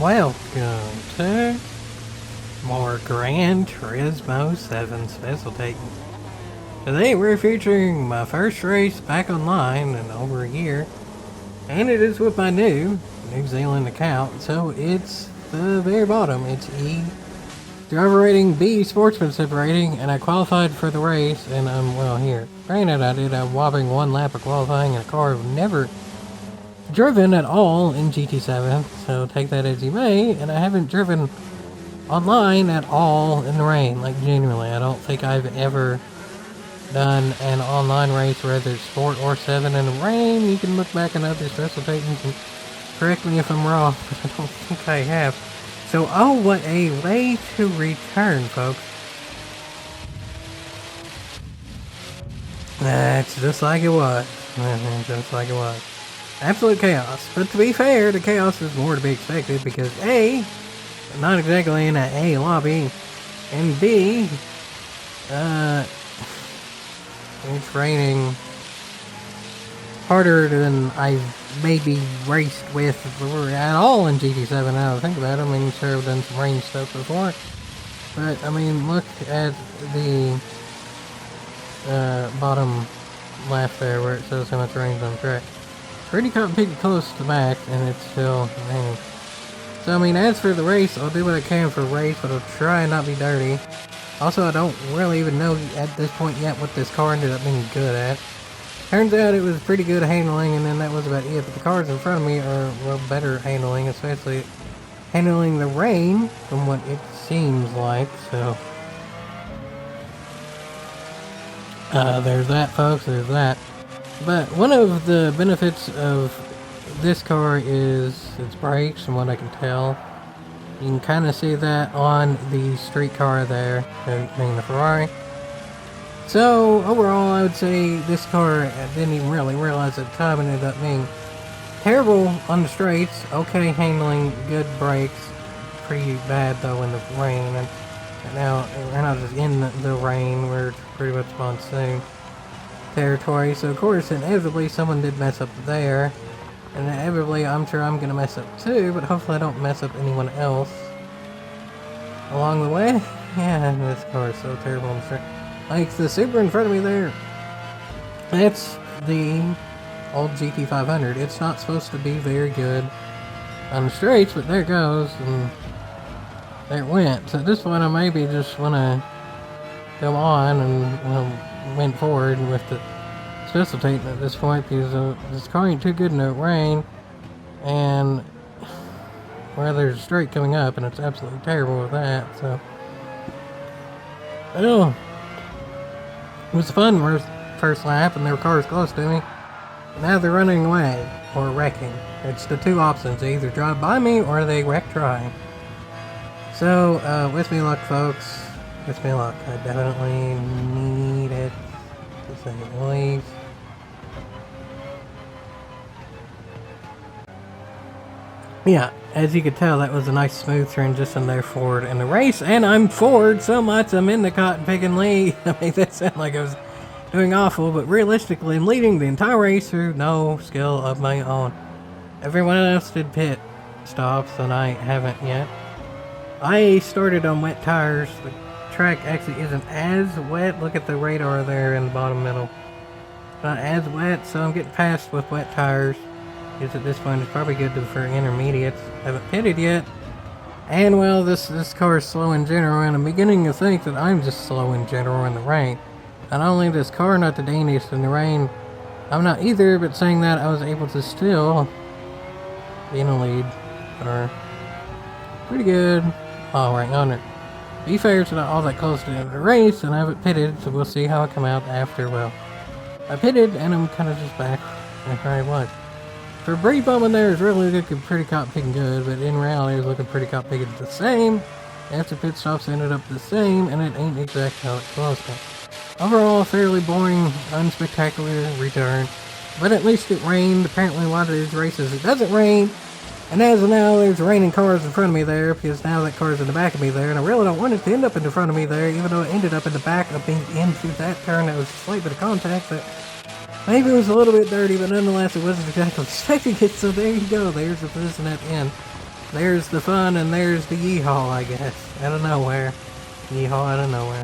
Welcome to more Gran Turismo 7 Specialtatin. Today we're featuring my first race back online in over a year, and it is with my New Zealand account, so it's the very bottom. It's E, driver rating B, sportsmanship rating, and I qualified for the race, and I'm well here. Granted, I did a whopping one lap of qualifying in a car I've never driven at all in GT7, so take that as you may, and I haven't driven online at all in the rain, like genuinely. I don't think I've ever done an online race, whether it's sport or 7 in the rain. You can look back at other special takings and correct me if I'm wrong, but I don't think I have. So, oh, what a way to return, folks. That's just like it was. Just like it was. Absolute chaos. But to be fair, the chaos is more to be expected because A, not exactly in an A lobby, and B, it's raining harder than I've maybe raced with at all in GT7 now I think about it. I mean, sure, I've done some rain stuff before, but I mean, look at the bottom left there where it shows how much rain's on the track. Pretty close to max, and it's still raining. So, I mean, as for the race, I'll do what I can for a race, but I'll try and not be dirty. Also, I don't really even know at this point yet what this car ended up being good at. Turns out it was pretty good handling, and then that was about it. But the cars in front of me are well better handling, especially handling the rain, from what it seems like. So, there's that, folks. There's that. But one of the benefits of this car is its brakes, from what I can tell. You can kind of see that on the street car there, being the Ferrari. So, overall, I would say this car, I didn't even really realize at the time, it ended up being terrible on the straights, okay handling, good brakes, pretty bad though in the rain, and now we're not just in the rain, we're pretty much monsoon territory, so of course, inevitably, someone did mess up there. And inevitably, I'm sure I'm going to mess up too, but hopefully I don't mess up anyone else along the way. Yeah, this car is so terrible on the street. Like the Supra in front of me there, that's the old GT500. It's not supposed to be very good on the straights, but there it goes, and there it went. So at this point, I maybe just want to go on and went forward with the Specialtatin at this point, because this car ain't too good in the rain, and well, there's a straight coming up, and it's absolutely terrible with that. So, well, it was a fun first lap, and their car's close to me. Now they're running away or wrecking. It's the two options: they either drive by me or they wreck trying. So, wish me luck, folks. Wish me luck. I definitely need it, to say the least. Yeah, as you could tell, that was a nice smooth transition there forward in the race, and I'm forward so much I'm in the cotton picking lead. I mean, that sounded like I was doing awful, but realistically, I'm leading the entire race through no skill of my own. Everyone else did pit stops, and I haven't yet. I started on wet tires. The track actually isn't as wet. Look at the radar there in the bottom middle. Not as wet, so I'm getting past with wet tires. Because at this point it's probably good for intermediates. Haven't pitted yet. And well, this car is slow in general, and I'm beginning to think that I'm just slow in general in the rain. Not only this car not the daniest in the rain, I'm not either, but saying that, I was able to still be in the lead for pretty good. Oh, right on it. To be fair, it's not all that close to the end of the race, and I haven't pitted, so we'll see how I come out after. Well, I pitted, and I'm kind of just back where I was. For a brief moment there, it's really looking pretty cop picking good, but in reality, it was looking pretty cop picking the same. After pit stops ended up the same, and it ain't exactly how it's supposed to. Overall, fairly boring, unspectacular return, but at least it rained. Apparently, a lot of these races it doesn't rain, and as of now, there's raining cars in front of me there, because now that car's in the back of me there, and I really don't want it to end up in the front of me there, even though it ended up in the back of me into that turn. That was a slight bit of contact, but maybe it was a little bit dirty, but nonetheless, it wasn't exactly expecting it, so there you go. There's the position at the end. there's the fun and there's the yeehaw, I guess. Out of nowhere. Yeehaw out of nowhere.